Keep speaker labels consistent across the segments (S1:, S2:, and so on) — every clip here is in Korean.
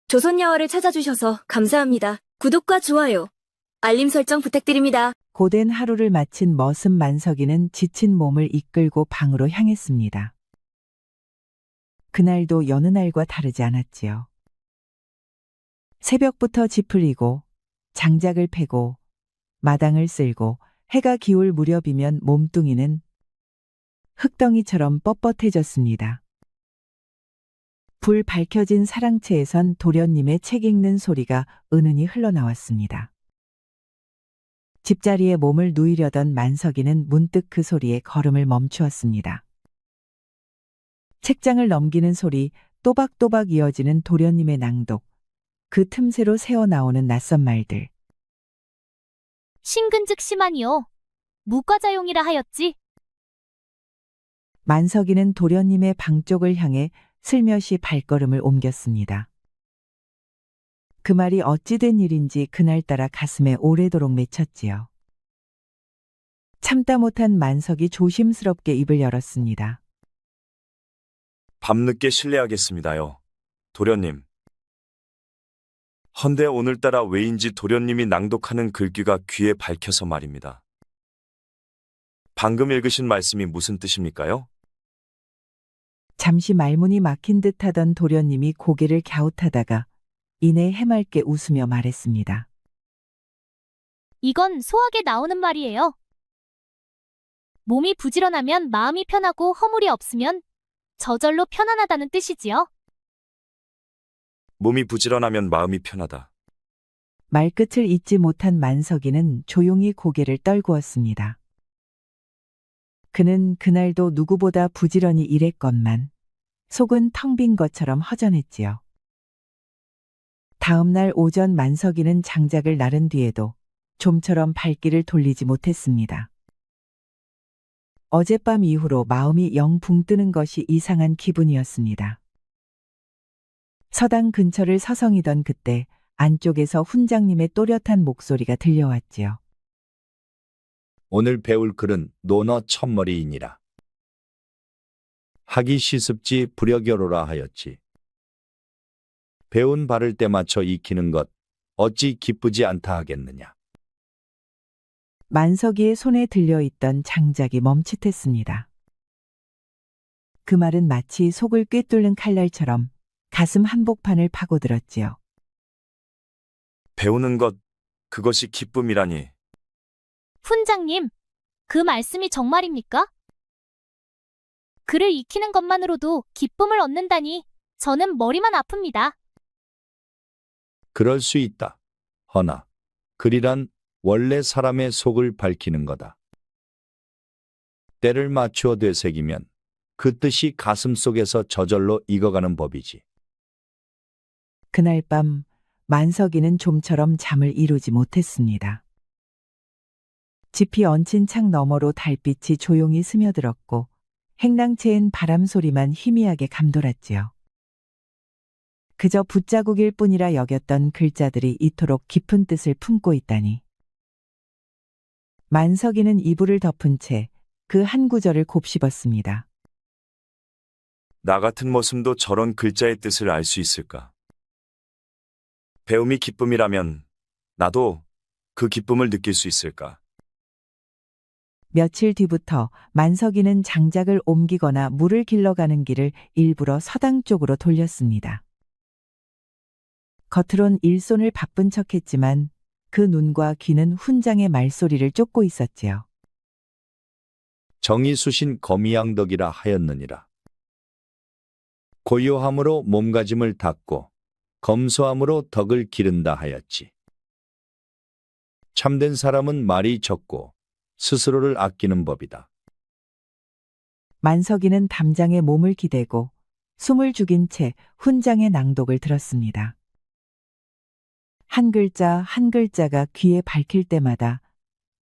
S1: 조선야화를 찾아주셔서 감사합니다. 구독과 좋아요, 알림 설정 부탁드립니다.
S2: 고된 하루를 마친 머슴 만석이는 지친 몸을 이끌고 방으로 향했습니다. 그날도 여느 날과 다르지 않았지요. 새벽부터 짚을리고 장작을 패고 마당을 쓸고 해가 기울 무렵이면 몸뚱이는 흙덩이처럼 뻣뻣해졌습니다. 불 밝혀진 사랑채에선 도련님의 책 읽는 소리가 은은히 흘러나왔습니다. 집자리에 몸을 누이려던 만석이는 문득 그 소리에 걸음을 멈추었습니다. 책장을 넘기는 소리, 또박또박 이어지는 도련님의 낭독, 그 틈새로 새어나오는 낯선 말들.
S3: 신근즉 심하니요. 무과자용이라 하였지.
S2: 만석이는 도련님의 방 쪽을 향해 슬며시 발걸음을 옮겼습니다. 그 말이 어찌 된 일인지 그날따라 가슴에 오래도록 맺혔지요. 참다 못한 만석이 조심스럽게 입을 열었습니다.
S4: 밤늦게 실례하겠습니다요, 도련님. 헌데 오늘따라 왜인지 도련님이 낭독하는 글귀가 귀에 밝혀서 말입니다. 방금 읽으신 말씀이 무슨 뜻입니까요?
S2: 잠시 말문이 막힌 듯하던 도련님이 고개를 갸웃하다가 이내 해맑게 웃으며 말했습니다.
S3: 이건 소학에 나오는 말이에요. 몸이 부지런하면 마음이 편하고 허물이 없으면 저절로 편안하다는 뜻이지요.
S4: 몸이 부지런하면 마음이 편하다.
S2: 말끝을 잇지 못한 만석이는 조용히 고개를 떨구었습니다. 그는 그날도 누구보다 부지런히 일했건만 속은 텅 빈 것처럼 허전했지요. 다음 날 오전 만석이는 장작을 나른 뒤에도 좀처럼 발길을 돌리지 못했습니다. 어젯밤 이후로 마음이 영 붕 뜨는 것이 이상한 기분이었습니다. 서당 근처를 서성이던 그때 안쪽에서 훈장님의 또렷한 목소리가 들려왔지요.
S5: 오늘 배울 글은 논어 첫머리이니라. 하기 시습지 불여교로라 하였지. 배운 바를 때 맞춰 익히는 것 어찌 기쁘지 않다 하겠느냐.
S2: 만석이의 손에 들려있던 장작이 멈칫했습니다. 그 말은 마치 속을 꿰뚫는 칼날처럼 가슴 한복판을 파고들었지요.
S4: 배우는 것, 그것이 기쁨이라니.
S3: 훈장님, 그 말씀이 정말입니까? 글을 익히는 것만으로도 기쁨을 얻는다니 저는 머리만 아픕니다.
S5: 그럴 수 있다. 허나 글이란 원래 사람의 속을 밝히는 거다. 때를 맞추어 되새기면 그 뜻이 가슴 속에서 저절로 익어가는 법이지.
S2: 그날 밤 만석이는 좀처럼 잠을 이루지 못했습니다. 지피 얹힌 창 너머로 달빛이 조용히 스며들었고 행랑채엔 바람 소리만 희미하게 감돌았지요. 그저 붓자국일 뿐이라 여겼던 글자들이 이토록 깊은 뜻을 품고 있다니. 만석이는 이불을 덮은 채 그 한 구절을 곱씹었습니다.
S4: 나 같은 머슴도 저런 글자의 뜻을 알 수 있을까? 배움이 기쁨이라면 나도 그 기쁨을 느낄 수 있을까?
S2: 며칠 뒤부터 만석이는 장작을 옮기거나 물을 길러가는 길을 일부러 서당 쪽으로 돌렸습니다. 겉으론 일손을 바쁜 척했지만 그 눈과 귀는 훈장의 말소리를 쫓고 있었지요.
S5: 정의수신 거미양덕이라 하였느니라. 고요함으로 몸가짐을 닦고 검소함으로 덕을 기른다 하였지. 참된 사람은 말이 적고 스스로를 아끼는 법이다.
S2: 만석이는 담장에 몸을 기대고 숨을 죽인 채 훈장의 낭독을 들었습니다. 한 글자 한 글자가 귀에 밝힐 때마다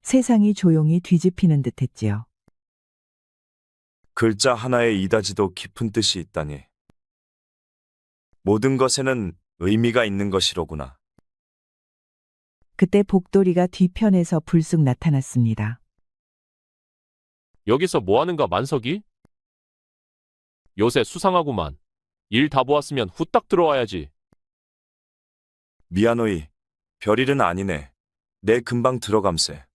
S2: 세상이 조용히 뒤집히는 듯했지요.
S4: 글자 하나에 이다지도 깊은 뜻이 있다니. 모든 것에는 의미가 있는 것이로구나.
S2: 그때 복돌이가 뒤편에서 불쑥 나타났습니다.
S6: 여기서 뭐 하는가 만석이? 요새 수상하구만. 일 다 보았으면 후딱 들어와야지.
S4: 미안호이, 별일은 아니네. 내 금방 들어감세.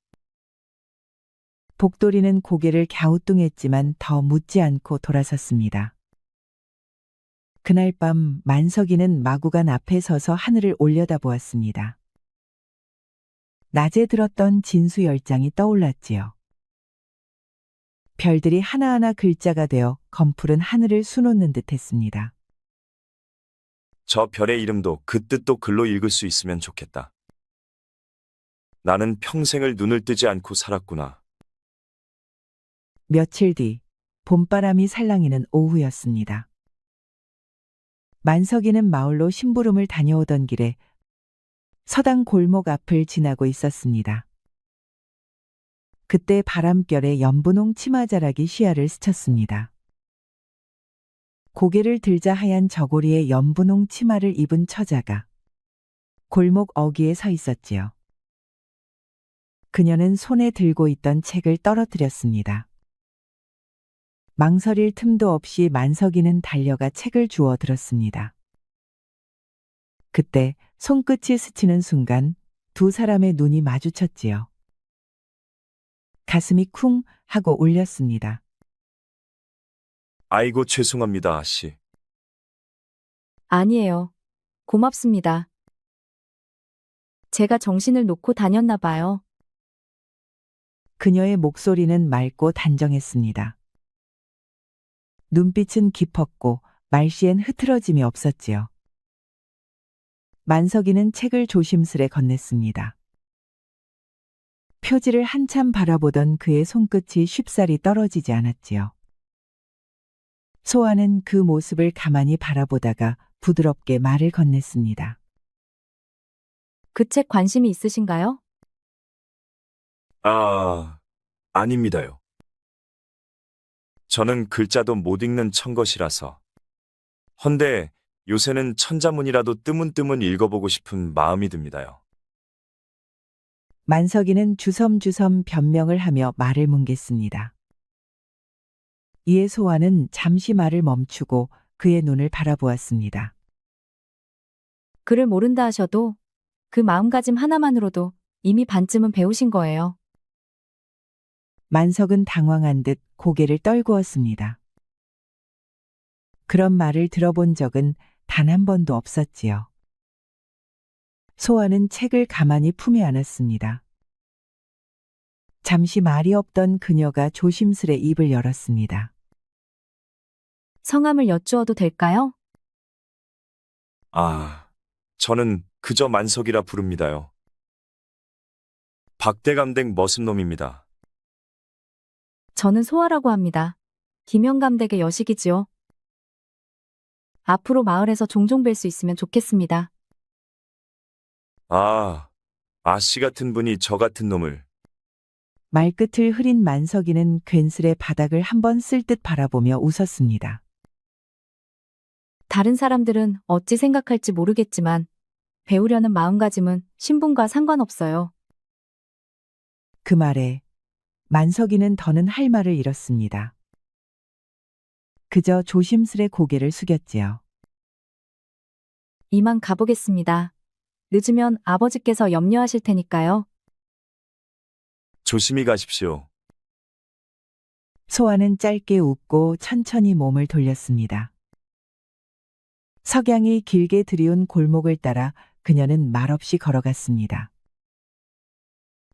S2: 복돌이는 고개를 갸우뚱했지만 더 묻지 않고 돌아섰습니다. 그날 밤 만석이는 마구간 앞에 서서 하늘을 올려다보았습니다. 낮에 들었던 진수 열장이 떠올랐지요. 별들이 하나하나 글자가 되어 검푸른 하늘을 수놓는 듯했습니다.
S4: 저 별의 이름도 그 뜻도 글로 읽을 수 있으면 좋겠다. 나는 평생을 눈을 뜨지 않고 살았구나.
S2: 며칠 뒤 봄바람이 살랑이는 오후였습니다. 만석이는 마을로 심부름을 다녀오던 길에 서당 골목 앞을 지나고 있었습니다. 그때 바람결에 연분홍 치마자락이 시야를 스쳤습니다. 고개를 들자 하얀 저고리에 연분홍 치마를 입은 처자가 골목 어귀에 서 있었지요. 그녀는 손에 들고 있던 책을 떨어뜨렸습니다. 망설일 틈도 없이 만석이는 달려가 책을 주워 들었습니다. 그때 손끝이 스치는 순간 두 사람의 눈이 마주쳤지요. 가슴이 쿵 하고 울렸습니다.
S4: 아이고 죄송합니다, 아씨.
S1: 아니에요. 고맙습니다. 제가 정신을 놓고 다녔나 봐요.
S2: 그녀의 목소리는 맑고 단정했습니다. 눈빛은 깊었고 말씨엔 흐트러짐이 없었지요. 만석이는 책을 조심스레 건넸습니다. 표지를 한참 바라보던 그의 손끝이 쉽사리 떨어지지 않았지요. 소아는 그 모습을 가만히 바라보다가 부드럽게 말을 건넸습니다.
S1: 그 책 관심이 있으신가요?
S4: 아닙니다요. 저는 글자도 못 읽는 천것이라서. 헌데 요새는 천자문이라도 뜨문뜨문 읽어보고 싶은 마음이 듭니다요.
S2: 만석이는 주섬주섬 변명을 하며 말을 뭉갰습니다. 이에 소아는 잠시 말을 멈추고 그의 눈을 바라보았습니다.
S1: 글을 모른다 하셔도 그 마음가짐 하나만으로도 이미 반쯤은 배우신 거예요.
S2: 만석은 당황한 듯 고개를 떨구었습니다. 그런 말을 들어본 적은 단 한 번도 없었지요. 소아는 책을 가만히 품에 안았습니다. 잠시 말이 없던 그녀가 조심스레 입을 열었습니다.
S1: 성함을 여쭈어도 될까요?
S4: 저는 그저 만석이라 부릅니다요. 박대감댁 머슴놈입니다.
S1: 저는 소아라고 합니다. 김영감댁의 여식이지요. 앞으로 마을에서 종종 뵐 수 있으면 좋겠습니다.
S4: 아씨 같은 분이 저 같은 놈을.
S2: 말끝을 흐린 만석이는 괜스레 바닥을 한번 쓸듯 바라보며 웃었습니다.
S1: 다른 사람들은 어찌 생각할지 모르겠지만 배우려는 마음가짐은 신분과 상관없어요.
S2: 그 말에 만석이는 더는 할 말을 잃었습니다. 그저 조심스레 고개를 숙였지요.
S1: 이만 가보겠습니다. 늦으면 아버지께서 염려하실 테니까요.
S4: 조심히 가십시오.
S2: 소아는 짧게 웃고 천천히 몸을 돌렸습니다. 석양이 길게 들이운 골목을 따라 그녀는 말없이 걸어갔습니다.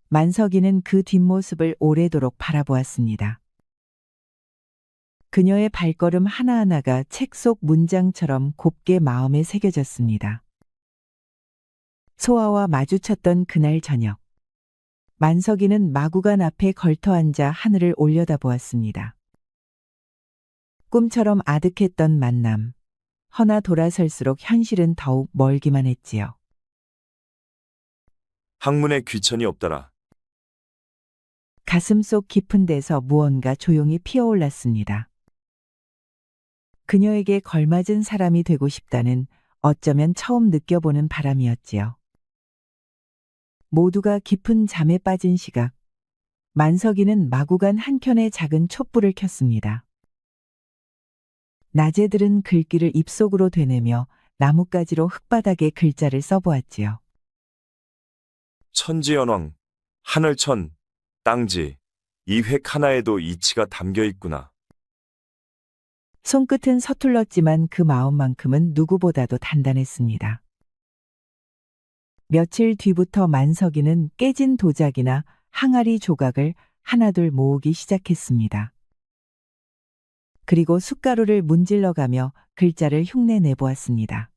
S2: 만석이는 그 뒷모습을 오래도록 바라보았습니다. 그녀의 발걸음 하나하나가 책 속 문장처럼 곱게 마음에 새겨졌습니다. 소아와 마주쳤던 그날 저녁, 만석이는 마구간 앞에 걸터앉아 하늘을 올려다보았습니다. 꿈처럼 아득했던 만남, 허나 돌아설수록 현실은 더욱 멀기만 했지요.
S4: 학문에 귀천이 없더라.
S2: 가슴속 깊은 데서 무언가 조용히 피어올랐습니다. 그녀에게 걸맞은 사람이 되고 싶다는 어쩌면 처음 느껴보는 바람이었지요. 모두가 깊은 잠에 빠진 시각, 만석이는 마구간 한켠에 작은 촛불을 켰습니다. 낮에 들은 글귀를 입속으로 되뇌며 나뭇가지로 흙바닥에 글자를 써보았지요.
S4: 천지연왕, 하늘천, 땅지, 이 획 하나에도 이치가 담겨 있구나.
S2: 손끝은 서툴렀지만 그 마음만큼은 누구보다도 단단했습니다. 며칠 뒤부터 만석이는 깨진 도자기나 항아리 조각을 하나둘 모으기 시작했습니다. 그리고 숟가루를 문질러가며 글자를 흉내 내보았습니다.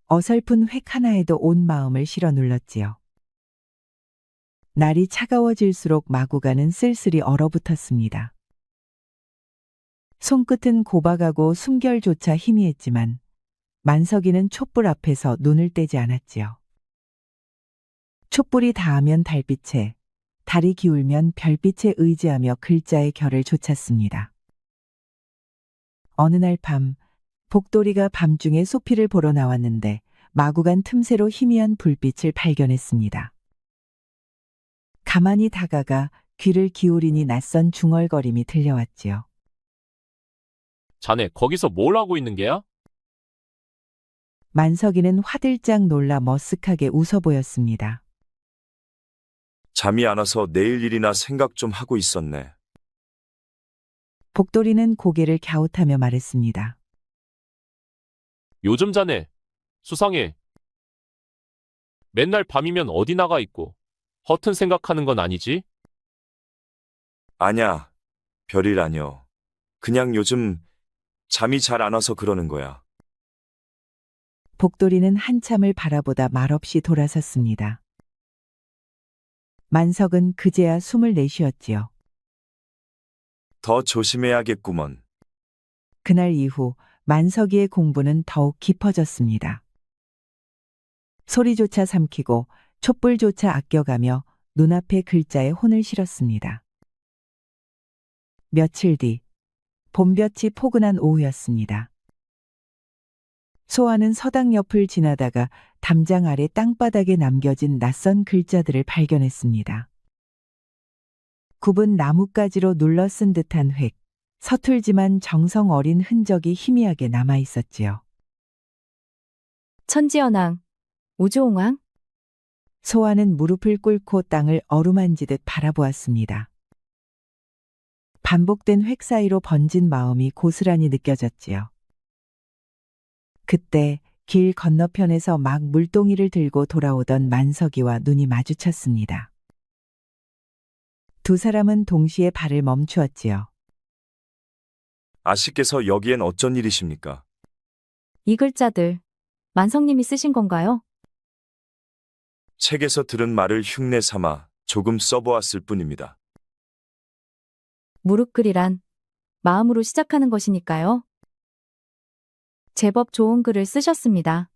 S2: 어설픈 획 하나에도 온 마음을 실어 눌렀지요. 날이 차가워질수록 마구간은 쓸쓸히 얼어붙었습니다. 손끝은 고박하고 숨결조차 희미했지만 만석이는 촛불 앞에서 눈을 떼지 않았지요. 촛불이 닿으면 달빛에, 달이 기울면 별빛에 의지하며 글자의 결을 좇았습니다. 어느 날 밤, 복돌이가 밤중에 소피를 보러 나왔는데 마구간 틈새로 희미한 불빛을 발견했습니다. 가만히 다가가 귀를 기울이니 낯선 중얼거림이 들려왔지요.
S6: 자네 거기서 뭘 하고 있는 게야?
S2: 만석이는 화들짝 놀라 머쓱하게 웃어 보였습니다.
S4: 잠이 안 와서 내일 일이나 생각 좀 하고 있었네.
S2: 복돌이는 고개를 갸웃하며 말했습니다.
S6: 요즘 자네 수상해. 맨날 밤이면 어디 나가 있고 허튼 생각하는 건 아니지?
S4: 아냐, 별일 아니여. 그냥 요즘 잠이 잘 안 와서 그러는 거야.
S2: 복돌이는 한참을 바라보다 말없이 돌아섰습니다. 만석은 그제야 숨을 내쉬었지요.
S4: 더 조심해야겠구먼.
S2: 그날 이후 만석이의 공부는 더욱 깊어졌습니다. 소리조차 삼키고 촛불조차 아껴가며 눈앞의 글자에 혼을 실었습니다. 며칠 뒤, 봄볕이 포근한 오후였습니다. 소아는 서당 옆을 지나다가 담장 아래 땅바닥에 남겨진 낯선 글자들을 발견했습니다. 굽은 나뭇가지로 눌러 쓴 듯한 획, 서툴지만 정성 어린 흔적이 희미하게 남아 있었지요.
S1: 천지연왕, 우주홍왕,
S2: 소아는 무릎을 꿇고 땅을 어루만지듯 바라보았습니다. 반복된 획 사이로 번진 마음이 고스란히 느껴졌지요. 그때 길 건너편에서 막 물동이를 들고 돌아오던 만석이와 눈이 마주쳤습니다. 두 사람은 동시에 발을 멈추었지요.
S4: 아씨께서 여기엔 어쩐 일이십니까?
S1: 이 글자들 만성님이 쓰신 건가요?
S4: 책에서 들은 말을 흉내 삼아 조금 써보았을 뿐입니다.
S1: 무릎글이란 마음으로 시작하는 것이니까요. 제법 좋은 글을 쓰셨습니다.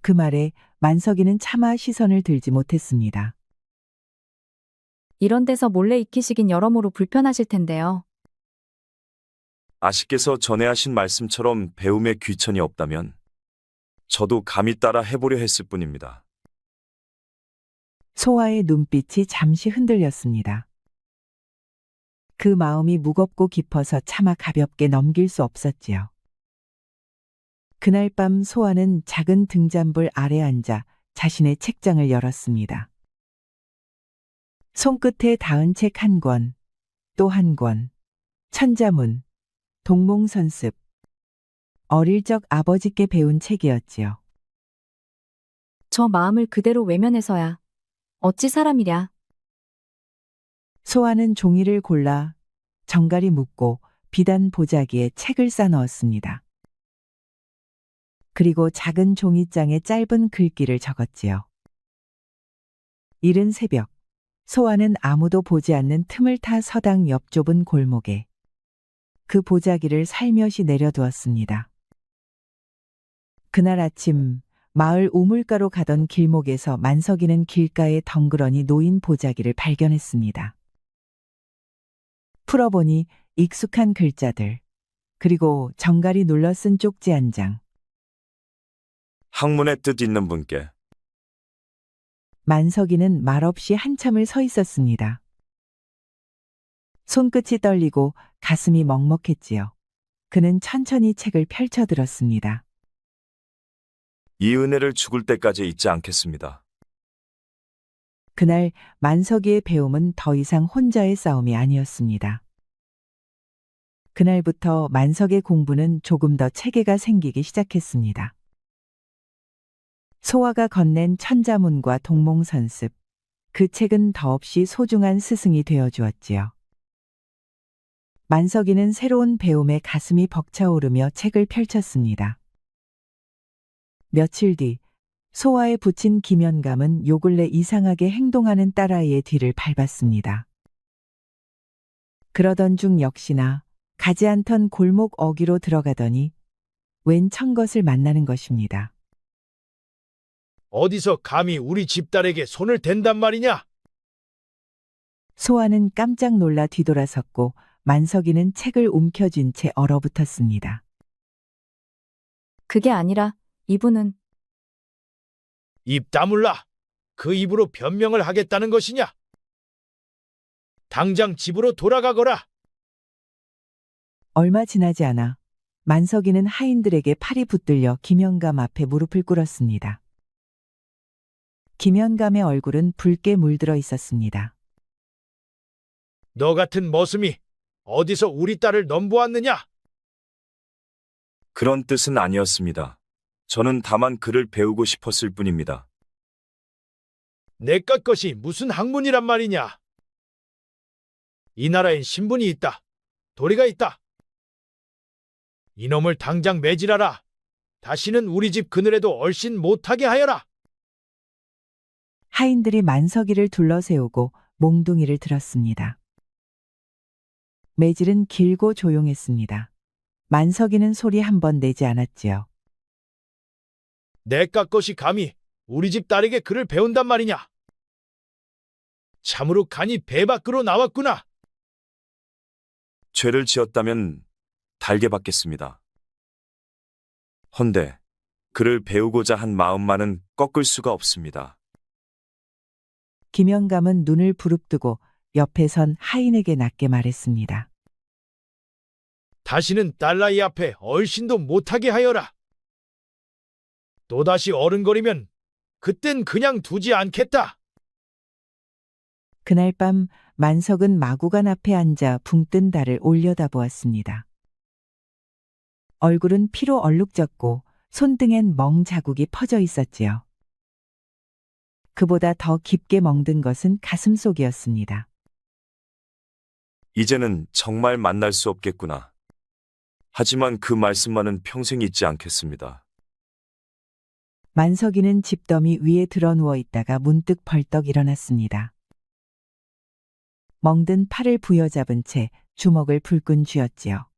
S2: 그 말에 만석이는 차마 시선을 들지 못했습니다.
S1: 이런 데서 몰래 익히시긴 여러모로 불편하실 텐데요.
S4: 아씨께서 전에 하신 말씀처럼 배움에 귀천이 없다면 저도 감히 따라 해보려 했을 뿐입니다.
S2: 소아의 눈빛이 잠시 흔들렸습니다. 그 마음이 무겁고 깊어서 차마 가볍게 넘길 수 없었지요. 그날 밤 소아는 작은 등잔불 아래 앉아 자신의 책장을 열었습니다. 손끝에 닿은 책 한 권, 또 한 권, 천자문, 동몽선습. 어릴 적 아버지께 배운 책이었지요.
S1: 저 마음을 그대로 외면해서야 어찌 사람이랴.
S2: 소아는 종이를 골라 정갈이 묶고 비단 보자기에 책을 싸 넣었습니다. 그리고 작은 종이장에 짧은 글귀를 적었지요. 이른 새벽, 소아는 아무도 보지 않는 틈을 타 서당 옆 좁은 골목에 그 보자기를 살며시 내려두었습니다. 그날 아침 마을 우물가로 가던 길목에서 만석이는 길가에 덩그러니 놓인 보자기를 발견했습니다. 풀어보니 익숙한 글자들, 그리고 정갈이 눌러 쓴 쪽지 한 장.
S4: 학문의 뜻 있는 분께.
S2: 만석이는 말없이 한참을 서 있었습니다. 손끝이 떨리고 가슴이 먹먹했지요. 그는 천천히 책을 펼쳐들었습니다.
S4: 이 은혜를 죽을 때까지 잊지 않겠습니다.
S2: 그날 만석이의 배움은 더 이상 혼자의 싸움이 아니었습니다. 그날부터 만석의 공부는 조금 더 체계가 생기기 시작했습니다. 소화가 건넨 천자문과 동몽선습, 그 책은 더없이 소중한 스승이 되어 주었지요. 만석이는 새로운 배움에 가슴이 벅차오르며 책을 펼쳤습니다. 며칠 뒤 소화에 붙인 김연감은 요 근래 이상하게 행동하는 딸아이의 뒤를 밟았습니다. 그러던 중 역시나 가지 않던 골목 어귀로 들어가더니 웬 청것을 만나는 것입니다.
S7: 어디서 감히 우리 집딸에게 손을 댄단 말이냐?
S2: 소아는 깜짝 놀라 뒤돌아섰고 만석이는 책을 움켜쥔 채 얼어붙었습니다.
S1: 그게 아니라 이분은
S7: 입 다물라. 그 입으로 변명을 하겠다는 것이냐? 당장 집으로 돌아가거라.
S2: 얼마 지나지 않아 만석이는 하인들에게 팔이 붙들려 김연감 앞에 무릎을 꿇었습니다. 김연감의 얼굴은 붉게 물들어 있었습니다.
S7: 너 같은 머슴이 어디서 우리 딸을 넘보았느냐?
S4: 그런 뜻은 아니었습니다. 저는 다만 글을 배우고 싶었을 뿐입니다.
S7: 내깟 것이 무슨 학문이란 말이냐? 이 나라엔 신분이 있다. 도리가 있다. 이놈을 당장 매질하라. 다시는 우리 집 그늘에도 얼씬 못하게 하여라.
S2: 하인들이 만석이를 둘러세우고 몽둥이를 들었습니다. 매질은 길고 조용했습니다. 만석이는 소리 한 번 내지 않았지요.
S7: 내깟 것이 감히 우리 집 딸에게 글을 배운단 말이냐? 참으로 간이 배 밖으로 나왔구나.
S4: 죄를 지었다면 달게 받겠습니다. 헌데 그를 배우고자 한 마음만은 꺾을 수가 없습니다.
S2: 김연감은 눈을 부릅뜨고 옆에 선 하인에게 낮게 말했습니다.
S7: 다시는 딸나이 앞에 얼씬도 못하게 하여라. 또다시 어른거리면 그땐 그냥 두지 않겠다.
S2: 그날 밤 만석은 마구간 앞에 앉아 붕뜬 달을 올려다보았습니다. 얼굴은 피로 얼룩졌고 손등엔 멍 자국이 퍼져 있었지요. 그보다 더 깊게 멍든 것은 가슴속이었습니다.
S4: 이제는 정말 만날 수 없겠구나. 하지만 그 말씀만은 평생 잊지 않겠습니다.
S2: 만석이는 집더미 위에 드러누워 있다가 문득 벌떡 일어났습니다. 멍든 팔을 부여잡은 채 주먹을 불끈 쥐었지요.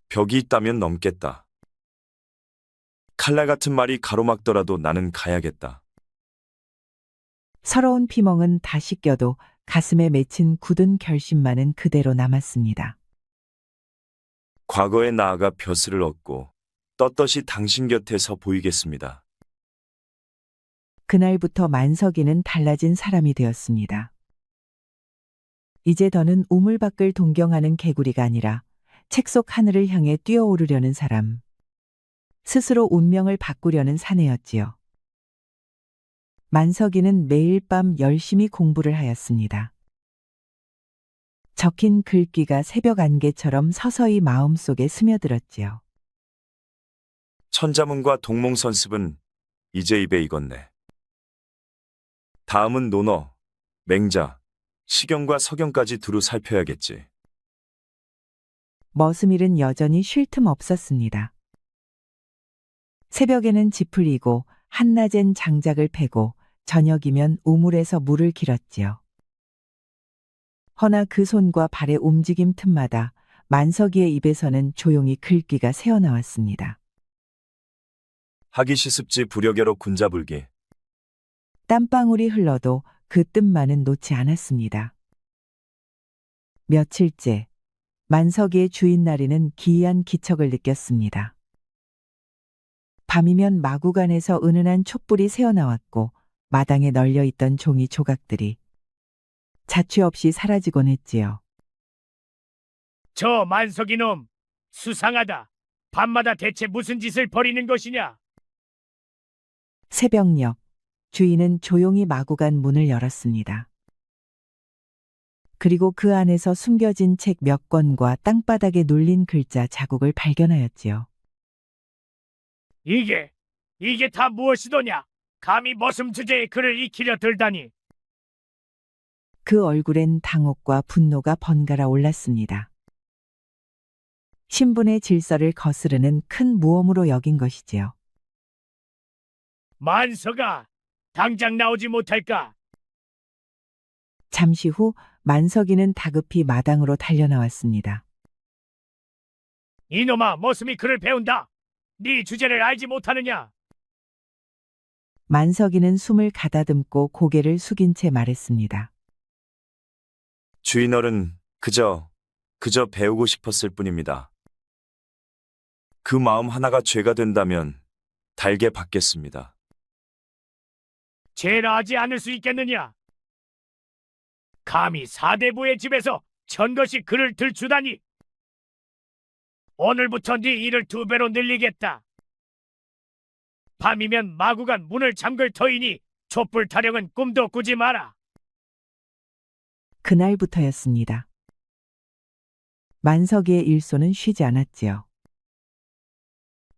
S4: 벽이 있다면 넘겠다. 칼날 같은 말이 가로막더라도 나는 가야겠다.
S2: 서러운 피멍은 다 씻겨도 가슴에 맺힌 굳은 결심만은 그대로 남았습니다.
S4: 과거에 나아가 벼슬을 얻고 떳떳이 당신 곁에서 보이겠습니다.
S2: 그날부터 만석이는 달라진 사람이 되었습니다. 이제 더는 우물밖을 동경하는 개구리가 아니라 책 속 하늘을 향해 뛰어오르려는 사람. 스스로 운명을 바꾸려는 사내였지요. 만석이는 매일 밤 열심히 공부를 하였습니다. 적힌 글귀가 새벽 안개처럼 서서히 마음속에 스며들었지요.
S4: 천자문과 동몽선습은 이제 입에 익었네. 다음은 논어, 맹자, 시경과 서경까지 두루 살펴야겠지.
S2: 머슴일은 여전히 쉴 틈 없었습니다. 새벽에는 짚을 이고 한낮엔 장작을 패고 저녁이면 우물에서 물을 길었지요. 허나 그 손과 발의 움직임 틈마다 만석이의 입에서는 조용히 글귀가 새어나왔습니다.
S4: 하기 시습지 부려겨로 군자불기.
S2: 땀방울이 흘러도 그 뜻만은 놓지 않았습니다. 며칠째 만석이의 주인 나리는 기이한 기척을 느꼈습니다. 밤이면 마구간에서 은은한 촛불이 새어나왔고 마당에 널려있던 종이 조각들이 자취 없이 사라지곤 했지요.
S7: 저 만석이놈, 수상하다. 밤마다 대체 무슨 짓을 벌이는 것이냐?
S2: 새벽녘 주인은 조용히 마구 간 문을 열었습니다. 그리고 그 안에서 숨겨진 책 몇 권과 땅바닥에 눌린 글자 자국을 발견하였지요.
S7: 이게 다 무엇이더냐? 감히 머슴 주제에 글을 익히려 들다니.
S2: 그 얼굴엔 당혹과 분노가 번갈아 올랐습니다. 신분의 질서를 거스르는 큰 무엄으로 여긴 것이지요.
S7: 만서가 당장 나오지 못할까?
S2: 잠시 후 만석이는 다급히 마당으로 달려나왔습니다.
S7: 이놈아, 머슴이 글을 배운다. 네 주제를 알지 못하느냐?
S2: 만석이는 숨을 가다듬고 고개를 숙인 채 말했습니다.
S4: 주인어른 그저 배우고 싶었을 뿐입니다. 그 마음 하나가 죄가 된다면 달게 받겠습니다.
S7: 죄라 하지 않을 수 있겠느냐? 감히 사대부의 집에서 천것이 글을 들추다니. 오늘부터 네 일을 2배로 늘리겠다. 밤이면 마구간 문을 잠글 터이니 촛불 타령은 꿈도 꾸지 마라.
S2: 그날부터였습니다. 만석이의 일소는 쉬지 않았지요.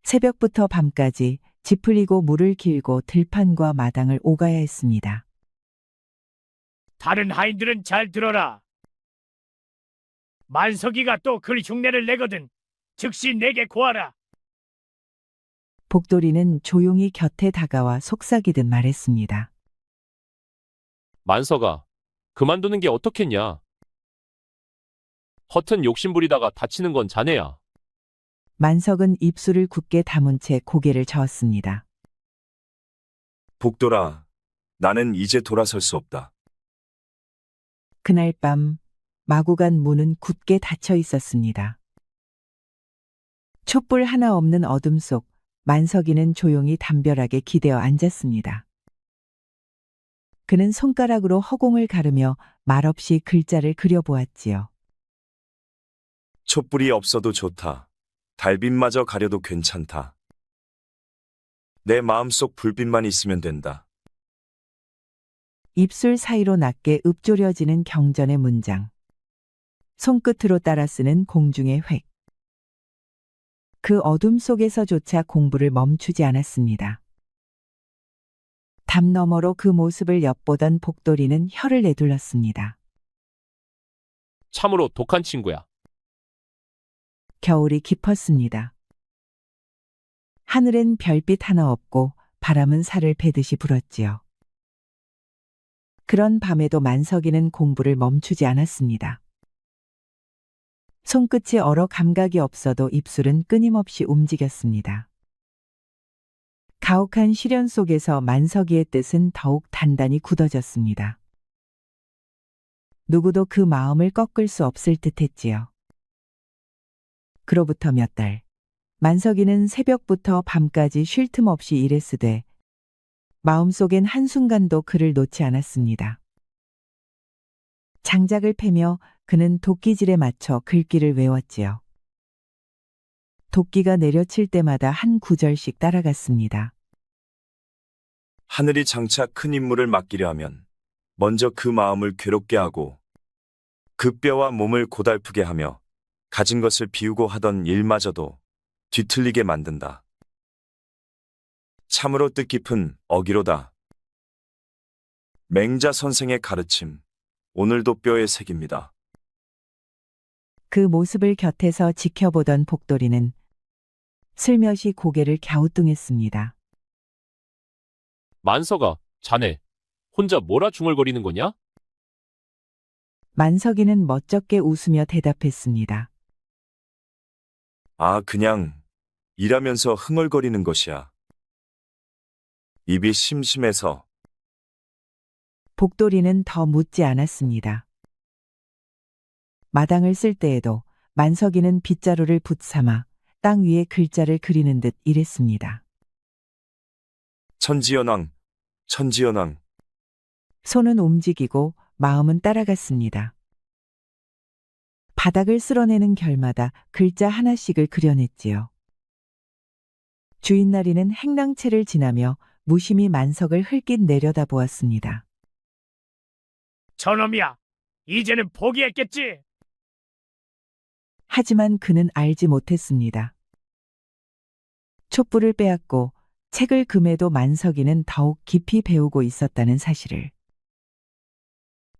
S2: 새벽부터 밤까지 집 풀리고 물을 길고 들판과 마당을 오가야 했습니다.
S7: 다른 하인들은 잘 들어라. 만석이가 또 글 흉내를 내거든 즉시 내게 고하라.
S2: 복돌이는 조용히 곁에 다가와 속삭이듯 말했습니다.
S6: 만서가 그만두는 게 어떻겠냐? 허튼 욕심부리다가 다치는 건 자네야.
S2: 만석은 입술을 굳게 다문 채 고개를 저었습니다.
S4: 복돌아, 나는 이제 돌아설 수 없다.
S2: 그날 밤 마구간 문은 굳게 닫혀 있었습니다. 촛불 하나 없는 어둠 속 만석이는 조용히 담벼락에 기대어 앉았습니다. 그는 손가락으로 허공을 가르며 말없이 글자를 그려보았지요.
S4: 촛불이 없어도 좋다. 달빛마저 가려도 괜찮다. 내 마음속 불빛만 있으면 된다.
S2: 입술 사이로 낮게 읊조려지는 경전의 문장. 손끝으로 따라 쓰는 공중의 획. 그 어둠 속에서조차 공부를 멈추지 않았습니다. 담 너머로 그 모습을 엿보던 복돌이는 혀를 내둘렀습니다.
S6: 참으로 독한 친구야.
S2: 겨울이 깊었습니다. 하늘엔 별빛 하나 없고 바람은 살을 베듯이 불었지요. 그런 밤에도 만석이는 공부를 멈추지 않았습니다. 손끝이 얼어 감각이 없어도 입술은 끊임없이 움직였습니다. 가혹한 시련 속에서 만석이의 뜻은 더욱 단단히 굳어졌습니다. 누구도 그 마음을 꺾을 수 없을 듯했지요. 그로부터 몇 달, 만석이는 새벽부터 밤까지 쉴 틈 없이 일했으되 마음속엔 한순간도 그를 놓지 않았습니다. 장작을 패며 그는 도끼질에 맞춰 글귀를 외웠지요. 도끼가 내려칠 때마다 한 구절씩 따라갔습니다.
S4: 하늘이 장차 큰 임무를 맡기려 하면 먼저 그 마음을 괴롭게 하고 그 뼈와 몸을 고달프게 하며 가진 것을 비우고 하던 일마저도 뒤틀리게 만든다. 참으로 뜻깊은 어기로다. 맹자 선생의 가르침, 오늘도 뼈에 새깁니다.
S2: 그 모습을 곁에서 지켜보던 복돌이는 슬며시 고개를 갸우뚱했습니다.
S6: 만서가 자네 혼자 뭐라 중얼거리는 거냐?
S2: 만석이는 멋쩍게 웃으며 대답했습니다.
S4: 아, 그냥 일하면서 흥얼거리는 것이야. 입이 심심해서.
S2: 복돌이는 더 묻지 않았습니다. 마당을 쓸 때에도 만석이는 빗자루를 붙삼아 땅 위에 글자를 그리는 듯 일했습니다.
S4: 천지연왕, 천지연왕.
S2: 손은 움직이고 마음은 따라갔습니다. 바닥을 쓸어내는 결마다 글자 하나씩을 그려냈지요. 주인나리는 행랑채를 지나며 무심히 만석을 흘낏 내려다보았습니다.
S7: 저놈이야. 이제는 포기했겠지.
S2: 하지만 그는 알지 못했습니다. 촛불을 빼앗고 책을 금해도 만석이는 더욱 깊이 배우고 있었다는 사실을.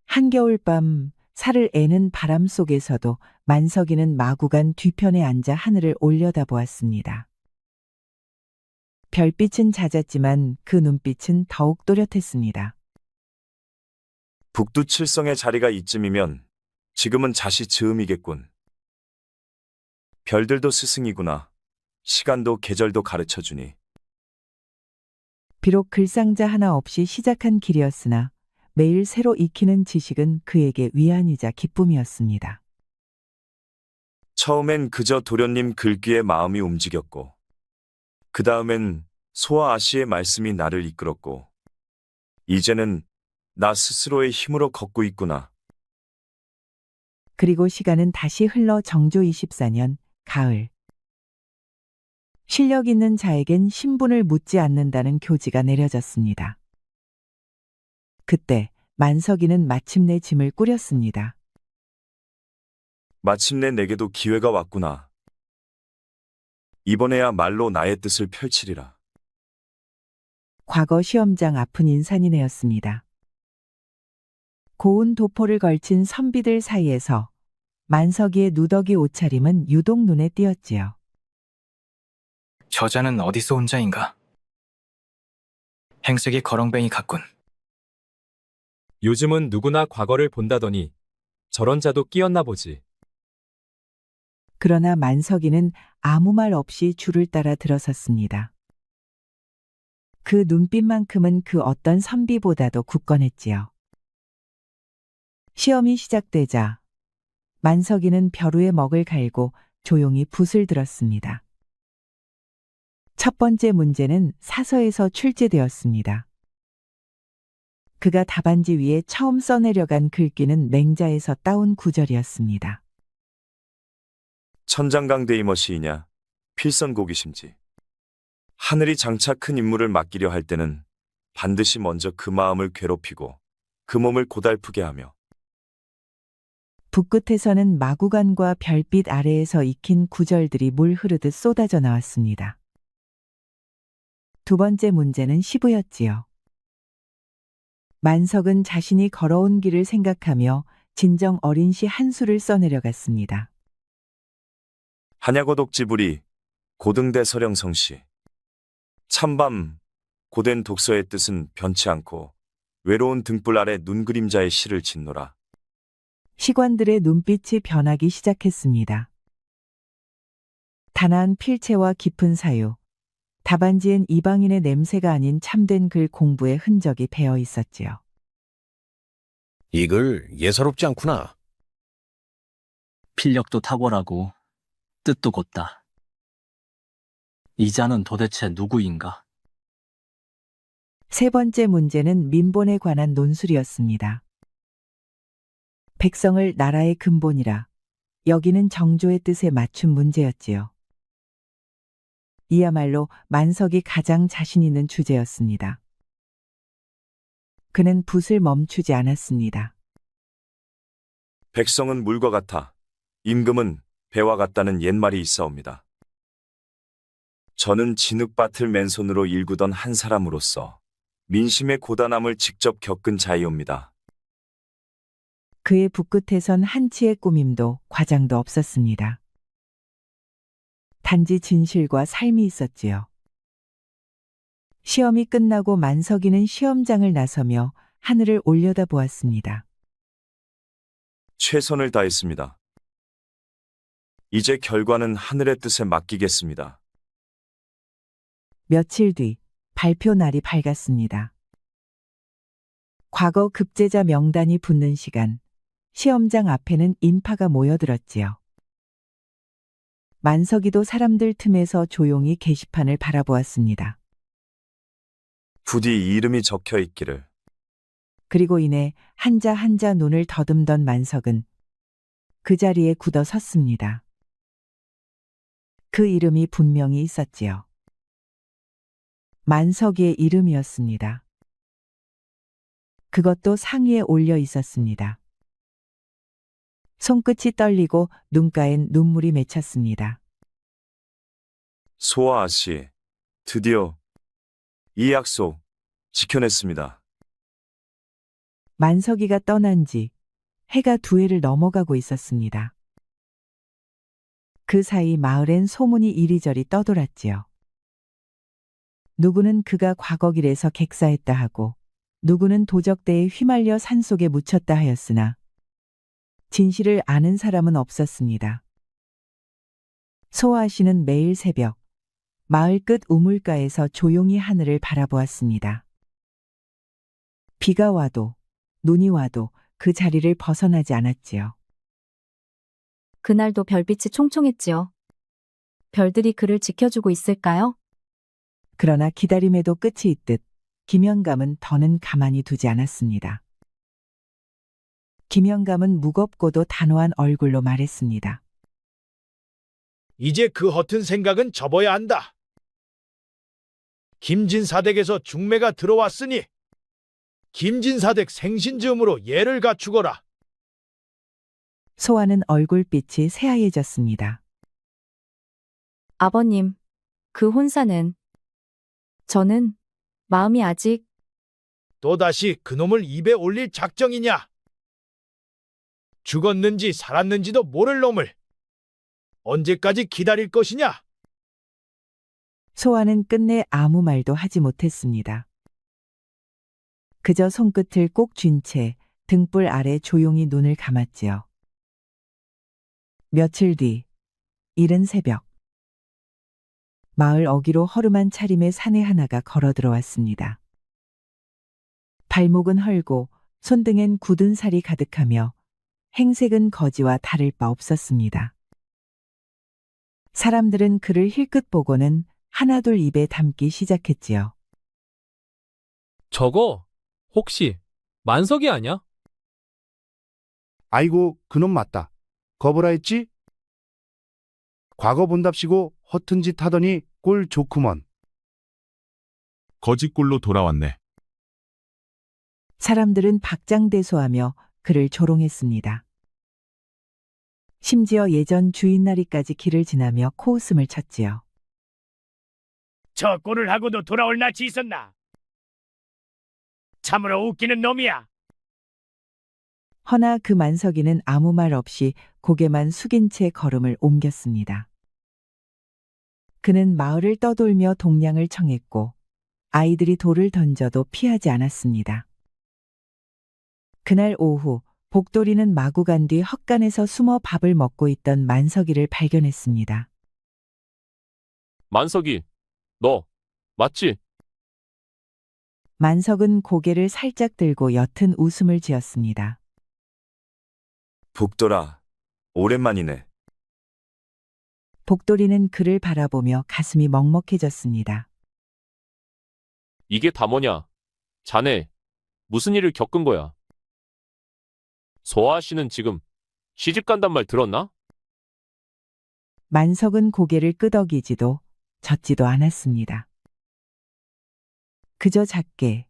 S2: 한겨울밤 살을 애는 바람 속에서도 만석이는 마구간 뒤편에 앉아 하늘을 올려다보았습니다. 별빛은 잦았지만 그 눈빛은 더욱 또렷했습니다.
S4: 북두칠성의 자리가 이쯤이면 지금은 자시 즈음이겠군. 별들도 스승이구나. 시간도 계절도 가르쳐주니.
S2: 비록 글상자 하나 없이 시작한 길이었으나 매일 새로 익히는 지식은 그에게 위안이자 기쁨이었습니다.
S4: 처음엔 그저 도련님 글귀에 마음이 움직였고, 그 다음엔 소와 아씨의 말씀이 나를 이끌었고, 이제는 나 스스로의 힘으로 걷고 있구나.
S2: 그리고 시간은 다시 흘러 정조 24년 가을. 실력 있는 자에겐 신분을 묻지 않는다는 교지가 내려졌습니다. 그때 만석이는 마침내 짐을 꾸렸습니다.
S4: 마침내 내게도 기회가 왔구나. 이번에야 말로 나의 뜻을 펼치리라.
S2: 과거 시험장 앞은 인산이네였습니다. 고운 도포를 걸친 선비들 사이에서 만석이의 누더기 옷차림은 유독 눈에 띄었지요.
S8: 저자는 어디서 온 자인가? 행색이 거렁뱅이 같군.
S9: 요즘은 누구나 과거를 본다더니 저런 자도 끼었나 보지.
S2: 그러나 만석이는 아무 말 없이 줄을 따라 들어섰습니다. 그 눈빛만큼은 그 어떤 선비보다도 굳건했지요. 시험이 시작되자 만석이는 벼루에 먹을 갈고 조용히 붓을 들었습니다. 첫 번째 문제는 사서에서 출제되었습니다. 그가 답안지 위에 처음 써내려간 글귀는 맹자에서 따온 구절이었습니다.
S4: 천장강대이머 시이냐, 필선고기심지. 하늘이 장차 큰 임무를 맡기려 할 때는 반드시 먼저 그 마음을 괴롭히고 그 몸을 고달프게 하며.
S2: 붓끝에서는 마구간과 별빛 아래에서 익힌 구절들이 물 흐르듯 쏟아져 나왔습니다. 두 번째 문제는 시부였지요. 만석은 자신이 걸어온 길을 생각하며 진정 어린 시 한 수를 써내려갔습니다.
S4: 한야고독지불이 고등대 서령성시. 참밤 고된 독서의 뜻은 변치 않고 외로운 등불 아래 눈그림자의 시를 짓노라.
S2: 시관들의 눈빛이 변하기 시작했습니다. 단아한 필체와 깊은 사유, 답안지엔 이방인의 냄새가 아닌 참된 글 공부의 흔적이 배어 있었지요.
S10: 이 글 예사롭지 않구나.
S11: 필력도 탁월하고 뜻도 곧다. 이 자는 도대체 누구인가?
S2: 세 번째 문제는 민본에 관한 논술이었습니다. 백성을 나라의 근본이라 여기는 정조의 뜻에 맞춘 문제였지요. 이야말로 만석이 가장 자신 있는 주제였습니다. 그는 붓을 멈추지 않았습니다.
S4: 백성은 물과 같아 임금은 배와 같다는 옛말이 있사옵니다. 저는 진흙밭을 맨손으로 일구던 한 사람으로서 민심의 고단함을 직접 겪은 자이옵니다.
S2: 그의 붓끝에선 한치의 꾸밈도 과장도 없었습니다. 단지 진실과 삶이 있었지요. 시험이 끝나고 만석이는 시험장을 나서며 하늘을 올려다보았습니다.
S4: 최선을 다했습니다. 이제 결과는 하늘의 뜻에 맡기겠습니다.
S2: 며칠 뒤 발표 날이 밝았습니다. 과거 급제자 명단이 붙는 시간, 시험장 앞에는 인파가 모여들었지요. 만석이도 사람들 틈에서 조용히 게시판을 바라보았습니다.
S4: 부디 이 이름이 적혀 있기를.
S2: 그리고 이내 한자 한자 눈을 더듬던 만석은 그 자리에 굳어 섰습니다. 그 이름이 분명히 있었지요. 만석이의 이름이었습니다. 그것도 상위에 올려 있었습니다. 손끝이 떨리고 눈가엔 눈물이 맺혔습니다.
S4: 소아 씨, 드디어 이 약속 지켜냈습니다.
S2: 만석이가 떠난 지 해가 2해를 넘어가고 있었습니다. 그 사이 마을엔 소문이 이리저리 떠돌았지요. 누구는 그가 과거길에서 객사했다 하고 누구는 도적대에 휘말려 산속에 묻혔다 하였으나 진실을 아는 사람은 없었습니다. 소아 씨는 매일 새벽 마을 끝 우물가에서 조용히 하늘을 바라보았습니다. 비가 와도 눈이 와도 그 자리를 벗어나지 않았지요.
S1: 그날도 별빛이 총총했지요. 별들이 그를 지켜주고 있을까요?
S2: 그러나 기다림에도 끝이 있듯 김영감은 더는 가만히 두지 않았습니다. 김영감은 무겁고도 단호한 얼굴로 말했습니다.
S7: 이제 그 허튼 생각은 접어야 한다. 김진사댁에서 중매가 들어왔으니 김진사댁 생신즈음으로 예를 갖추거라.
S2: 소아는 얼굴빛이 새하얘졌습니다.
S1: 아버님, 그 혼사는 저는 마음이 아직
S7: 또다시 그놈을 입에 올릴 작정이냐? 죽었는지 살았는지도 모를 놈을 언제까지 기다릴 것이냐?
S2: 소아는 끝내 아무 말도 하지 못했습니다. 그저 손끝을 꼭 쥔 채 등불 아래 조용히 눈을 감았지요. 며칠 뒤, 이른 새벽. 마을 어귀로 허름한 차림의 사내 하나가 걸어 들어왔습니다. 발목은 헐고 손등엔 굳은 살이 가득하며 행색은 거지와 다를 바 없었습니다. 사람들은 그를 힐끗 보고는 하나둘 입에 담기 시작했지요.
S9: 저거 혹시 만석이 아냐?
S12: 아이고, 그놈 맞다. 거보라 했지? 과거 본답시고 허튼 짓 하더니 꼴 좋구먼.
S13: 거짓골로 돌아왔네.
S2: 사람들은 박장대소하며 그를 조롱했습니다. 심지어 예전 주인날이까지 길을 지나며 코웃음을 쳤지요.
S14: 저 꼴을 하고도 돌아올 낯이 있었나? 참으로 웃기는 놈이야.
S2: 허나 그 만석이는 아무 말 없이 고개만 숙인 채 걸음을 옮겼습니다. 그는 마을을 떠돌며 동량을 청했고 아이들이 돌을 던져도 피하지 않았습니다. 그날 오후 복돌이는 마구 간 뒤 헛간에서 숨어 밥을 먹고 있던 만석이를 발견했습니다.
S6: 만석이, 너 맞지?
S2: 만석은 고개를 살짝 들고 옅은 웃음을 지었습니다.
S4: 복돌아, 오랜만이네.
S2: 복돌이는 그를 바라보며 가슴이 먹먹해졌습니다.
S6: 이게 다 뭐냐? 자네, 무슨 일을 겪은 거야? 소아 씨는 지금 시집 간단 말 들었나?
S2: 만석은 고개를 끄덕이지도 젓지도 않았습니다. 그저 작게,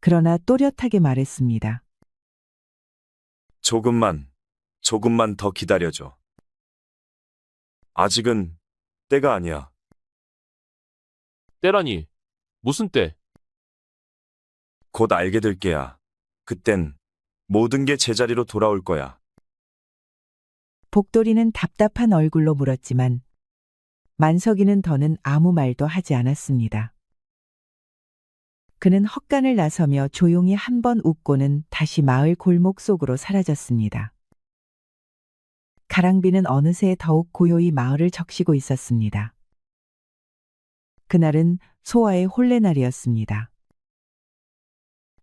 S2: 그러나 또렷하게 말했습니다.
S4: 조금만 더 기다려줘. 아직은 때가 아니야.
S6: 때라니, 무슨 때?
S4: 곧 알게 될 게야. 그땐 모든 게 제자리로 돌아올 거야.
S2: 복돌이는 답답한 얼굴로 물었지만 만석이는 더는 아무 말도 하지 않았습니다. 그는 헛간을 나서며 조용히 한 번 웃고는 다시 마을 골목 속으로 사라졌습니다. 가랑비는 어느새 더욱 고요히 마을을 적시고 있었습니다. 그날은 소아의 혼례날이었습니다.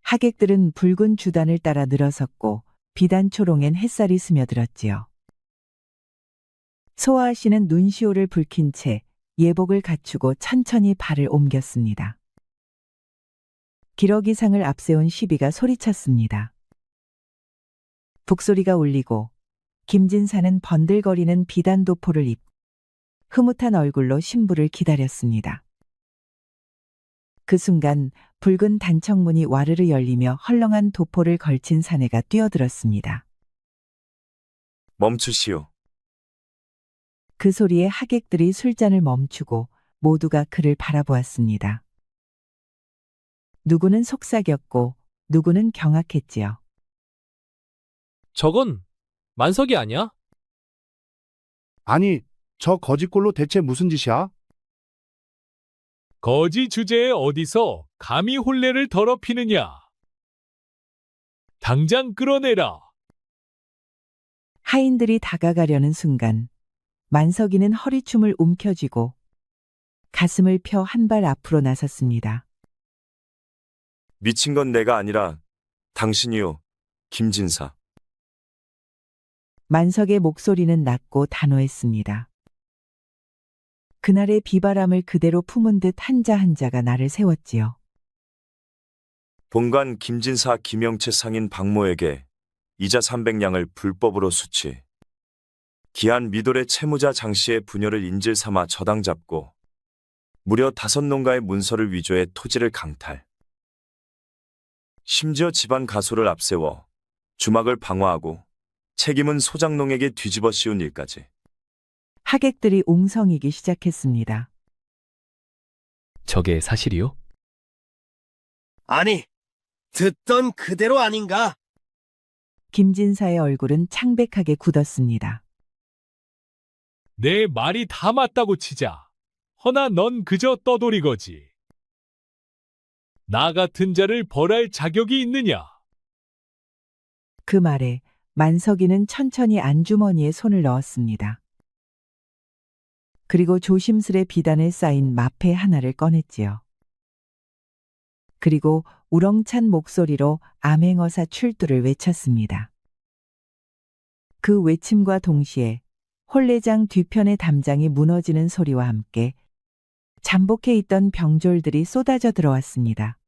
S2: 하객들은 붉은 주단을 따라 늘어섰고 비단 초롱엔 햇살이 스며들었지요. 소아 씨는 눈시울을 붉힌 채 예복을 갖추고 천천히 발을 옮겼습니다. 기러기상을 앞세운 시비가 소리쳤습니다. 북소리가 울리고 김진사는 번들거리는 비단 도포를 입고 흐뭇한 얼굴로 신부를 기다렸습니다. 그 순간 붉은 단청문이 와르르 열리며 헐렁한 도포를 걸친 사내가 뛰어들었습니다.
S4: 멈추시오.
S2: 그 소리에 하객들이 술잔을 멈추고 모두가 그를 바라보았습니다. 누구는 속삭였고 누구는 경악했지요.
S9: 저건 만석이 아니야?
S12: 아니, 저 거짓골로 대체 무슨 짓이야?
S7: 거지 주제에 어디서 감히 혼례를 더럽히느냐? 당장 끌어내라.
S2: 하인들이 다가가려는 순간 만석이는 허리춤을 움켜쥐고 가슴을 펴 한 발 앞으로 나섰습니다.
S4: 미친 건 내가 아니라 당신이요, 김진사.
S2: 만석의 목소리는 낮고 단호했습니다. 그날의 비바람을 그대로 품은 듯 한자 한자가 나를 세웠지요.
S4: 본관 김진사 김영채 상인 박모에게 이자 300냥을 불법으로 수취. 기한 미돌의 채무자 장씨의 부녀를 인질 삼아 저당 잡고 무려 5농가의 문서를 위조해 토지를 강탈. 심지어 집안 가소를 앞세워 주막을 방화하고 책임은 소장농에게 뒤집어 씌운 일까지.
S2: 하객들이 웅성이기 시작했습니다.
S9: 저게 사실이요?
S10: 아니, 듣던 그대로 아닌가?
S2: 김진사의 얼굴은 창백하게 굳었습니다.
S7: 내 말이 다 맞다고 치자. 허나 넌 그저 떠돌이거지. 나 같은 자를 벌할 자격이 있느냐?
S2: 그 말에 만석이는 천천히 안주머니에 손을 넣었습니다. 그리고 조심스레 비단에 쌓인 마패 하나를 꺼냈지요. 그리고 우렁찬 목소리로 암행어사 출두를 외쳤습니다. 그 외침과 동시에 혼례장 뒤편의 담장이 무너지는 소리와 함께 잠복해 있던 병졸들이 쏟아져 들어왔습니다.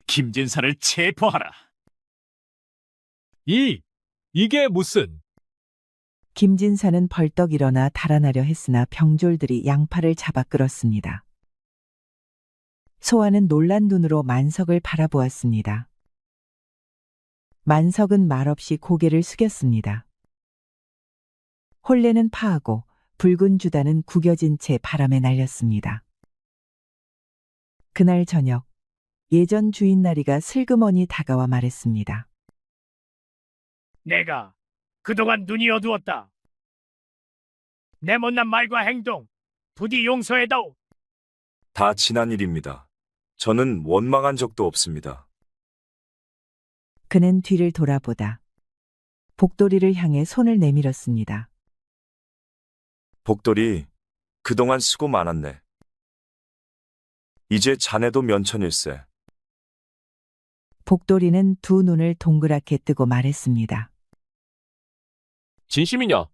S14: 김진사를 체포하라.
S7: 이게 무슨?
S2: 김진사는 벌떡 일어나 달아나려 했으나 병졸들이 양팔을 잡아 끌었습니다. 소아는 놀란 눈으로 만석을 바라보았습니다. 만석은 말없이 고개를 숙였습니다. 혼례는 파하고 붉은 주단은 구겨진 채 바람에 날렸습니다. 그날 저녁, 예전 주인나리가 슬그머니 다가와 말했습니다.
S14: 내가 그동안 눈이 어두웠다. 내 못난 말과 행동 부디 용서해다오.
S4: 다 지난 일입니다. 저는 원망한 적도 없습니다.
S2: 그는 뒤를 돌아보다 복돌이를 향해 손을 내밀었습니다.
S4: 복돌이, 그동안 수고 많았네. 이제 자네도 면천일세.
S2: 복돌이는 두 눈을 동그랗게 뜨고 말했습니다.
S6: 진심이냐?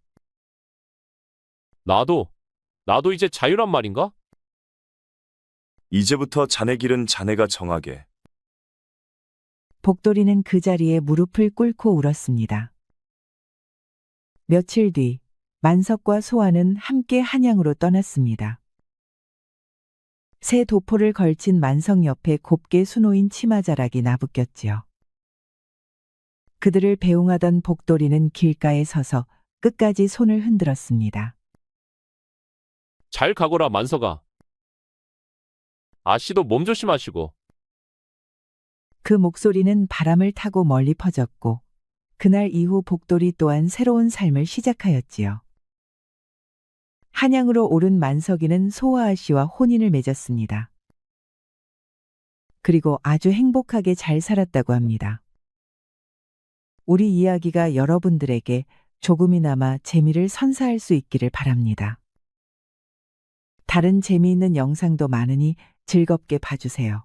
S6: 나도 이제 자유란 말인가?
S4: 이제부터 자네 길은 자네가 정하게.
S2: 복돌이는 그 자리에 무릎을 꿇고 울었습니다. 며칠 뒤 만석과 소아는 함께 한양으로 떠났습니다. 새 도포를 걸친 만석 옆에 곱게 수놓인 치마자락이 나부꼈지요. 그들을 배웅하던 복돌이는 길가에 서서 끝까지 손을 흔들었습니다.
S6: 잘 가거라 만석아. 아씨도 몸 조심하시고.
S2: 그 목소리는 바람을 타고 멀리 퍼졌고 그날 이후 복돌이 또한 새로운 삶을 시작하였지요. 한양으로 오른 만석이는 소아아 씨와 혼인을 맺었습니다. 그리고 아주 행복하게 잘 살았다고 합니다. 우리 이야기가 여러분들에게 조금이나마 재미를 선사할 수 있기를 바랍니다. 다른 재미있는 영상도 많으니 즐겁게 봐주세요.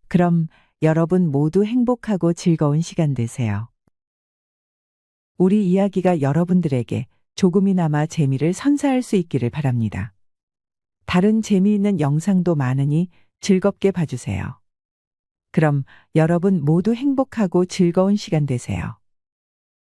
S2: 그럼 여러분 모두 행복하고 즐거운 시간 되세요. 우리 이야기가 여러분들에게 조금이나마 재미를 선사할 수 있기를 바랍니다. 다른 재미있는 영상도 많으니 즐겁게 봐주세요. 그럼 여러분 모두 행복하고 즐거운 시간 되세요.